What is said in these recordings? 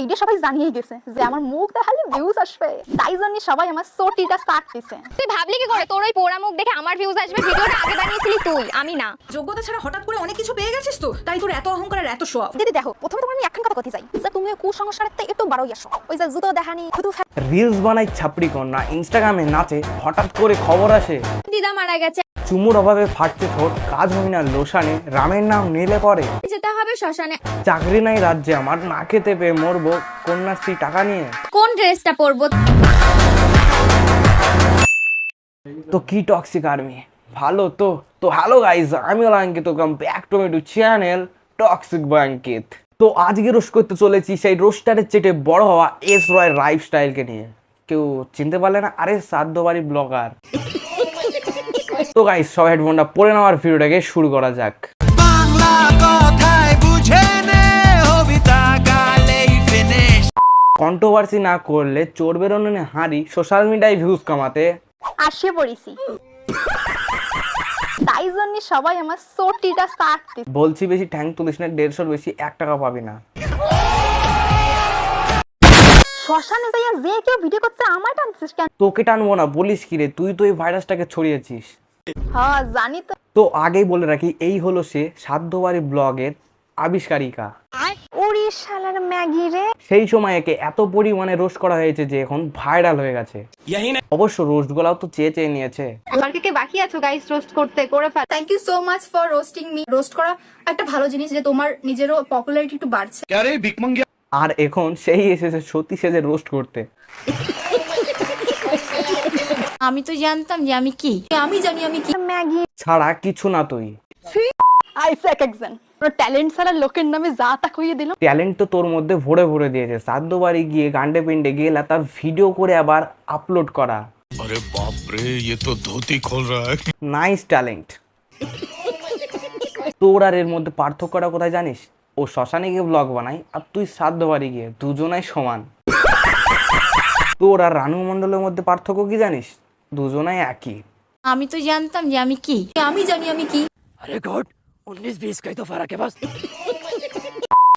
এইটা সবাই জানিয়ে গেছে যে আমার মুখ দেখালে ভিউজ আসবে, তাই জন্য সবাই আমার সোটিটা স্টার্ট দিছে। তুই ভাবলি কি করে তোর ওই পোড়া মুখ দেখে আমার ভিউজ আসবে? ভিডিওটা আগে বানিয়েছিলি তুই, আমি না। যোগ্যতা ছাড়া হঠাৎ করে অনেক কিছু পেয়ে গেছিস তো, তাই তোর এত অহংকার আর এত শো অফ। দিদি দেখো, প্রথমে তোমার আমি একখান কথা কইতে চাই যে তুমি কুসংস্কারের একটু বাড়াই আসো। ওই যে জুতো দেখানি শুধু রিলস বানাই ছাপড়ি কন্যা, ইনস্টাগ্রামে নাচে, হঠাৎ করে খবর আসে দিদা মারা গেছে, চুমুর অভাবে ফাটছে ঠোঁট, কাজ হয় না লোসানে, রামের নাম নিলে পরে যেতে হবে শ্মশানে। চাকরি নাই রাজ্যে আমার, না খেতে পেয়ে মরবো কন্যাশ্রী টাকা নিয়ে। কোন ড্রেসটা পরবো? তো কি টক্সিক আর্মি ভালো তো তো হ্যালো গাইজ, আমি হলাম Ankit, welcome back to my channel toxic by Ankit. তো আজকে রোস্ট করতে চলেছি সেই রোস্টারের চেটে বড় হওয়া এস রয় লাইফস্টাইলকে নিয়ে। কেউ চিনতে পারলে না? আরে সাধ্যবাড়ি ব্লগার। তো গাইজ সবাই হেডফোনটা পরে নেওয়ার ভিডিওটাকে শুরু করা যাক। বাংলা কথায় বুঝে নে কবিতা গালেই ফিনিশ। কন্ট্রোভার্সি না করলে চোর বেরোনে হাঁড়ি, সোশ্যাল মিডিয়ায় ভিউজ কামাতে আসে পড়েছি, তাই জন্য সবাই আমার সোটিটা স্টার্ট দিছে। বলছি বেশি ঠ্যাং তুলিস না, 150 বেশি 1 টাকা পাবি না। শ্মশানে যাইয়া যে কেউ ভিডিও করছে আমার টানছিস কেন? তোকে টানবো না, বলিস কি রে, তুই তো এই ভাইরাসটাকে ছড়িয়েছিস। হ্যাঁ জানি তো। তো আগেই বলে রাখি, এই হলো সে সাধ্যবাড়ি ব্লগের আবিষ্কারিকা। ওরে শালার ম্যাগি রে। সেই সময় একে এত পরিমাণে রোস্ট করা হয়েছে যে এখন ভাইরাল হয়ে গেছে। অবশ্য রোস্ট গুলাও তো চেয়ে চেয়ে নিয়েছে। আর কে বাকি আছো গাইস রোস্ট করতে? করে ফেল। Thank you so much for roasting me. Roast করা একটা ভালো জিনিস, যে তোমার নিজেরও পপুলারিটি একটু বাড়ছে। আর এখন সেই এসেছে সত্যি সেজে রোস্ট করতে। আমি তো জানতাম যে আমি কি। আমি জানি আমি কি। ম্যাগি ছাড়া কিছু না তুই। আইসা একজন ট্যালেন্ট ছাড়া লোকের নামে যা তা কইয়ে দিল। ট্যালেন্ট তো তোর মধ্যে ভরে ভরে দিয়েছে। সাধ্যবাড়ি গিয়ে গান্ডে পিন্ডে গিয়ে তার ভিডিও করে আবার আপলোড করা। अरे बाप रे, ये तो धोती खोल रहा है। Nice talent. তোর আর এর মধ্যে পার্থক্যটা কোথায় জানিস? ও শ্মশানে গিয়ে ব্লগ বানাই আর তুই শ্রাদ্ধবাড়ি গিয়ে, দুজনাই সমান। তোর আর রানু মণ্ডলের মধ্যে পার্থক্য কি জানিস? দুজনাই একই। আমি তো জানতাম যে আমি কি। আমি জানি আমি কি।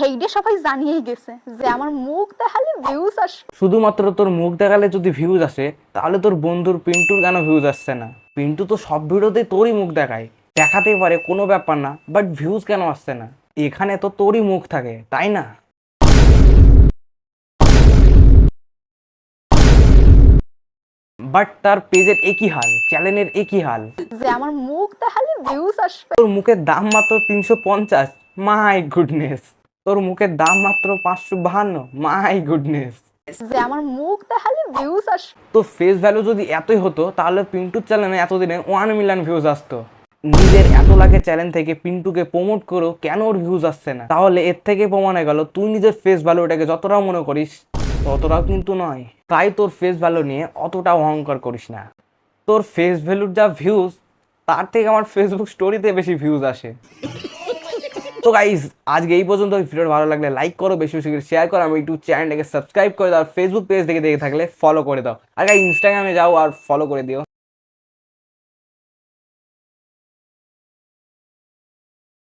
এইটা সবাই জানিয়েই গেছে যে আমার মুখ দেখালে ভিউজ আসবে। শুধুমাত্র তোর মুখ দেখালে যদি ভিউজ আসে, তাহলে তোর বন্ধুর পিন্টুর কেন ভিউজ আসছে না? পিন্টু তো সব ভিডিওতেই তোরই মুখ দেখায়, দেখাতেই পারে কোনো ব্যাপার না, বাট ভিউজ কেন আসছে না? এখানে তো তোরই মুখ থাকে, তাই না? বাট তার পেজের একই হাল, চ্যানেলের একই হাল। যে আমার মুখ দেখালে ভিউজ আসবে। তোর মুখের দাম মাত্র 350, মাই গুডনেস। তোর মুখের দাম মাত্র 552, মাই গুডনেস। যে আমার মুখ দেখালে ভিউজ আসবে। তো ফেস ভ্যালু যদি এতই হতো, তাহলে পিন্টুর চ্যানেলে এতদিনে 1 মিলিয়ন ভিউজ আসতো। নিজের এত লাখের চ্যানেল থেকে পিন্টুকে প্রমোট করো, কেন ওর ভিউজ আসছে না? তাহলে এর থেকে প্রমাণ হয়ে গেল তুই নিজের ফেস ভ্যালুটাকে যতটা মনে করিস ততটাও কিন্তু নয়। তাই তোর ফেস ভ্যালু নিয়ে অতটা অহংকার করিস না। তোর ফেস ভ্যালুর যা ভিউজ, তার থেকে আমার ফেসবুক স্টোরিতে বেশি ভিউজ আসে। তো গাইজ আজকে এই পর্যন্ত। ভিডিওটা ভালো লাগলে লাইক করো, বেশি বেশি করে শেয়ার করো, আমি ইউটিউব চ্যানেলটাকে সাবস্ক্রাইব করে দাও, ফেসবুক পেজ থেকে দেখে থাকলে ফলো করে দাও, আর গাইজ ইনস্টাগ্রামে যাও আর ফলো করে দিও।